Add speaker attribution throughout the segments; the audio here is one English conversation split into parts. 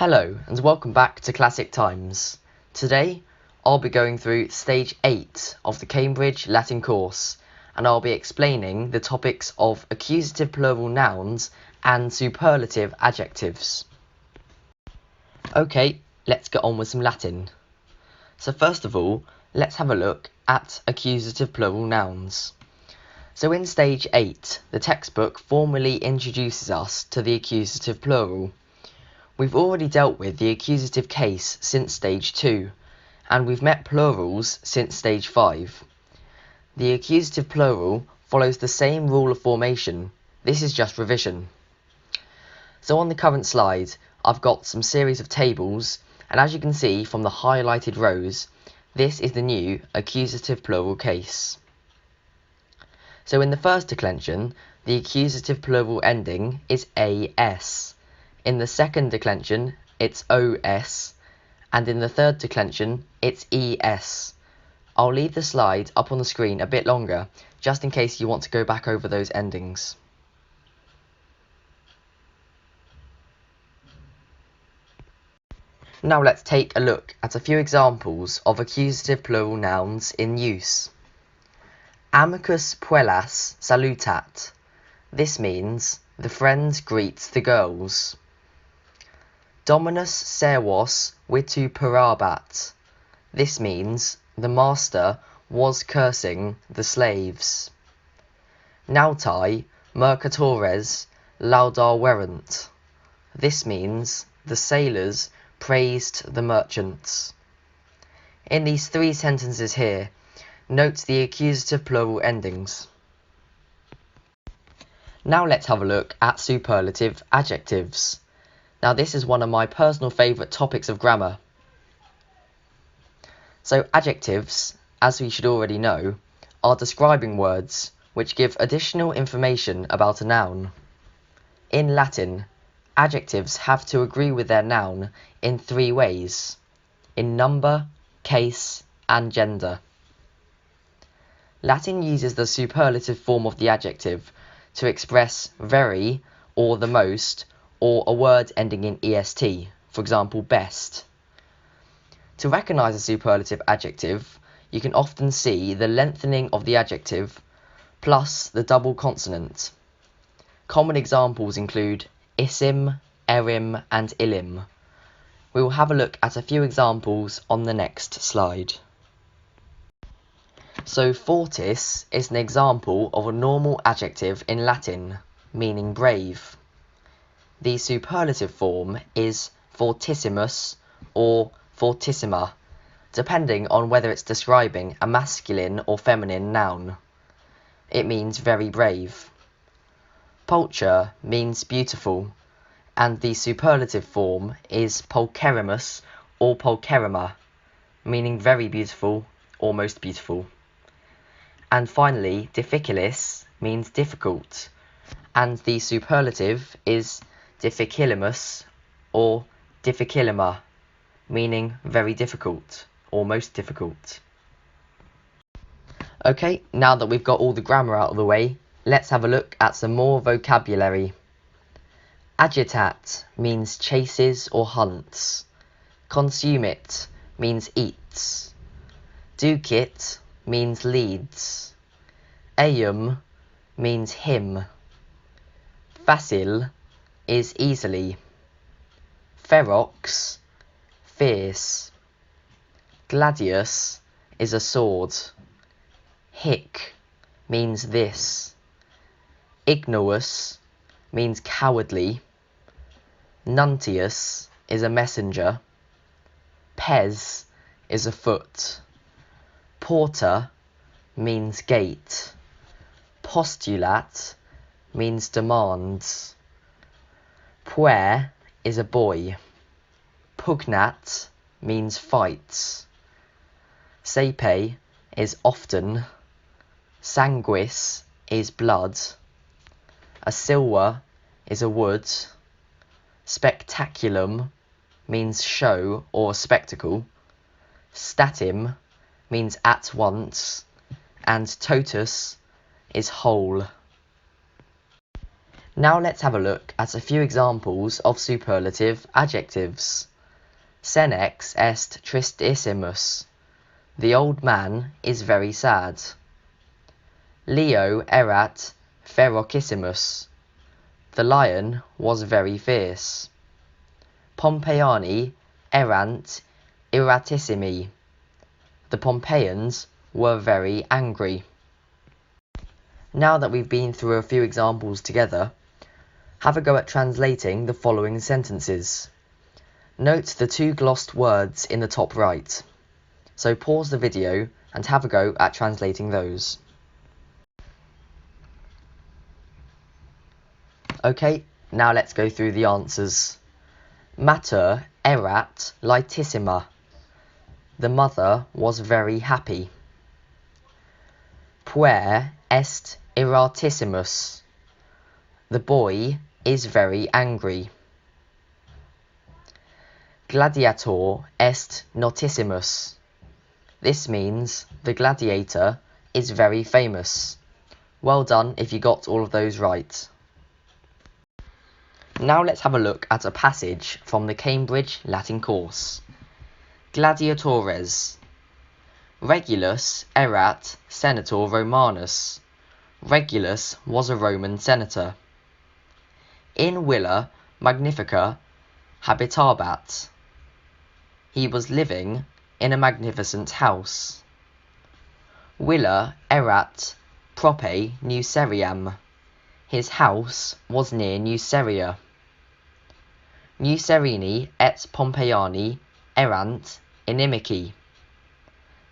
Speaker 1: Hello and welcome back to Classic Times. Today I'll be going through stage 8 of the Cambridge Latin course and I'll be explaining the topics of accusative plural nouns and superlative adjectives. Okay, let's get on with some Latin. So first of all, let's have a look at accusative plural nouns. So in stage 8, the textbook formally introduces us to the accusative plural. We've already dealt with the accusative case since stage 2, and we've met plurals since stage 5. The accusative plural follows the same rule of formation. This is just revision. So on the current slide, I've got some series of tables, and as you can see from the highlighted rows, this is the new accusative plural case. So in the first declension, the accusative plural ending is AS. In the second declension, it's OS, and in the third declension, it's ES. I'll leave the slide up on the screen a bit longer, just in case you want to go back over those endings. Now let's take a look at a few examples of accusative plural nouns in use. Amicus puellas salutat. This means the friend greets the girls. Dominus servos vituperabat. This means the master was cursing the slaves. Nautae mercatores laudaverunt. This means the sailors praised the merchants. In these three sentences here, note the accusative plural endings. Now let's have a look at superlative adjectives. Now this is one of my personal favourite topics of grammar. So adjectives, as we should already know, are describing words which give additional information about a noun. In Latin, adjectives have to agree with their noun in three ways: in number, case, and gender. Latin uses the superlative form of the adjective to express very, or the most, or a word ending in est, for example, best. To recognise a superlative adjective, you can often see the lengthening of the adjective plus the double consonant. Common examples include isim, erim, and illim. We will have a look at a few examples on the next slide. So fortis is an example of a normal adjective in Latin, meaning brave. The superlative form is fortissimus or fortissima, depending on whether it's describing a masculine or feminine noun. It means very brave. Pulcher means beautiful, and the superlative form is pulcherimus or pulcherima, meaning very beautiful or most beautiful. And finally, difficilis means difficult, and the superlative is difficilimus or difficilima, meaning very difficult or most difficult. Okay, now that we've got all the grammar out of the way, let's have a look at some more vocabulary. Agitat means chases or hunts. Consumit means eats. Ducit means leads. Eum means him. Facile is easily. Ferox, fierce. Gladius is a sword. Hic means this. Ignous means cowardly. Nuntius is a messenger. Pes is a foot. Porta means gate. Postulat means demands. Puer is a boy. Pugnat means fights. Sepe is often. Sanguis is blood. A silva is a wood. Spectaculum means show or spectacle. Statim means at once. And totus is whole. Now let's have a look at a few examples of superlative adjectives. Senex est tristissimus. The old man is very sad. Leo erat ferocissimus. The lion was very fierce. Pompeiani erant irratissimi. The Pompeians were very angry. Now that we've been through a few examples together, have a go at translating the following sentences. Note the two glossed words in the top right. So pause the video and have a go at translating those. Okay, now let's go through the answers. Mater erat laetissima. The mother was very happy. Puer est irratissimus. The boy is very angry. Gladiator est notissimus. This means the gladiator is very famous. Well done if you got all of those right. Now let's have a look at a passage from the Cambridge Latin course. Gladiatores. Regulus erat senator Romanus. Regulus was a Roman senator. In villa magnifica habitabat. He was living in a magnificent house. Villa erat prope Nuceriam. His house was near Nuceria. Nucerini et Pompeiani erant inimici.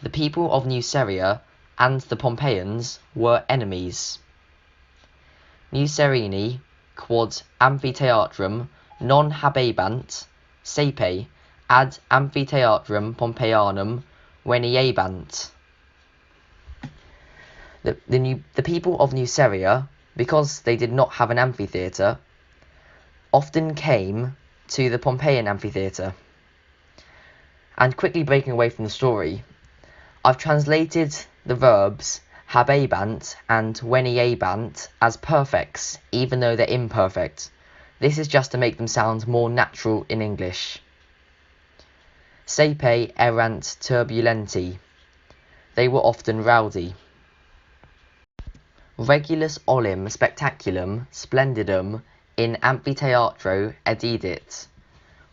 Speaker 1: The people of Nuceria and the Pompeians were enemies. Nucerini quod amphitheatrum non habebant saepe ad amphitheatrum Pompeianum veniebant. The people of Nuceria, because they did not have an amphitheatre, often came to the Pompeian amphitheatre. And quickly breaking away from the story, I've translated the verbs habebant and veniebant as perfects, even though they're imperfect. This is just to make them sound more natural in English. Saepe erant turbulenti. They were often rowdy. Regulus olim spectaculum splendidum in amphitheatro edidit.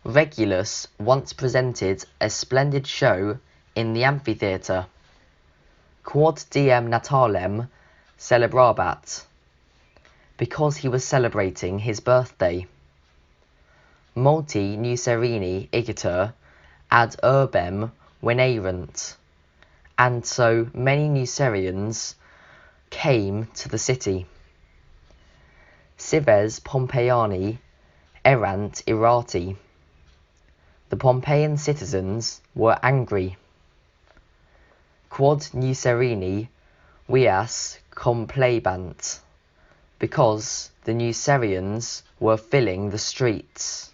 Speaker 1: Regulus once presented a splendid show in the amphitheatre. Quod diem natalem celebrabat. Because he was celebrating his birthday. Multi Nucerini igiter ad urbem venerant. And so many Nucerians came to the city. Cives Pompeiani erant irati. The Pompeian citizens were angry. Quod Nucerini vias complebant. Because the Nucerians were filling the streets.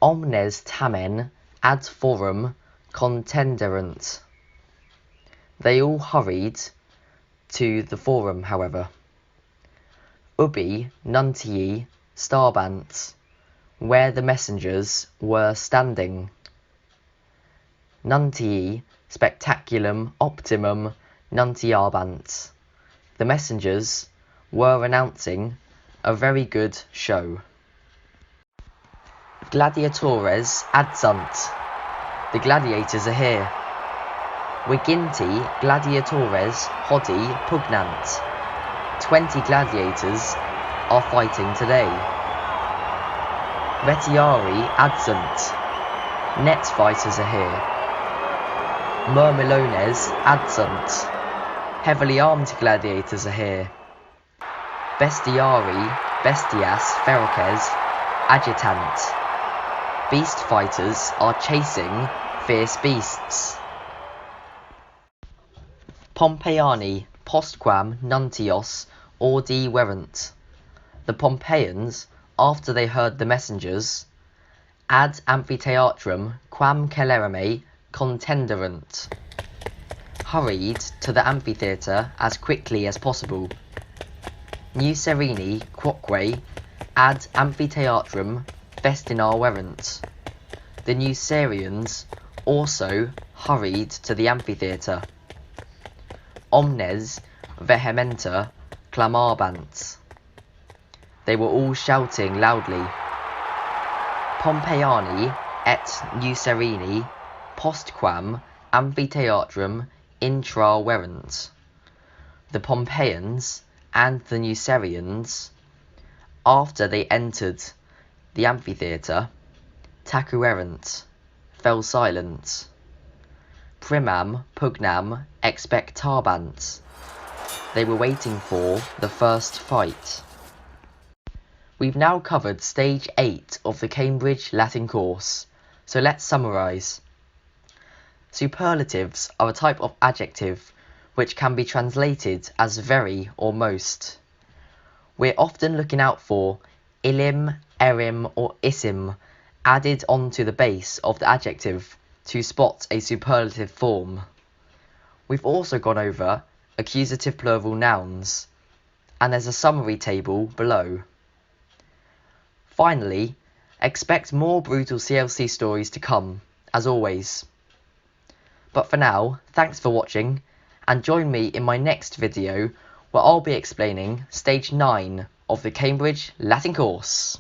Speaker 1: Omnes tamen ad forum contenderant. They all hurried to the forum, however. Ubi nuntii starbant, where the messengers were standing. Nuntii spectaculum optimum nuntiabant. The messengers were announcing a very good show. Gladiatores adsunt. The gladiators are here. Viginti gladiatores hodie pugnant. 20 gladiators are fighting today. Retiari adsunt. Net fighters are here. Murmilones adsunt. Heavily armed gladiators are here. Bestiari bestias feroces agitant. Beast fighters are chasing fierce beasts. Pompeiani postquam nuntios audi verant. The Pompeians, after they heard the messengers, ad amphitheatrum quam celerame contenderant, hurried to the amphitheatre as quickly as possible. New serini quoque ad amphitheatrum festina verent. The Nucerians also hurried to the amphitheatre. Omnes vehementer clamabant. They were all shouting loudly. Pompeiani et Nucerini postquam amphitheatrum intraverent. The Pompeians and the Nucerians, after they entered the amphitheatre, tacuerent, fell silent. Primam pugnam expectabant. They were waiting for the first fight. We've now covered stage 8 of the Cambridge Latin course, so let's summarise. Superlatives are a type of adjective which can be translated as very or most. We're often looking out for illim, erim or issim added onto the base of the adjective to spot a superlative form. We've also gone over accusative plural nouns, and there's a summary table below. Finally, expect more brutal CLC stories to come, as always. But for now, thanks for watching, and join me in my next video where I'll be explaining stage 9 of the Cambridge Latin course.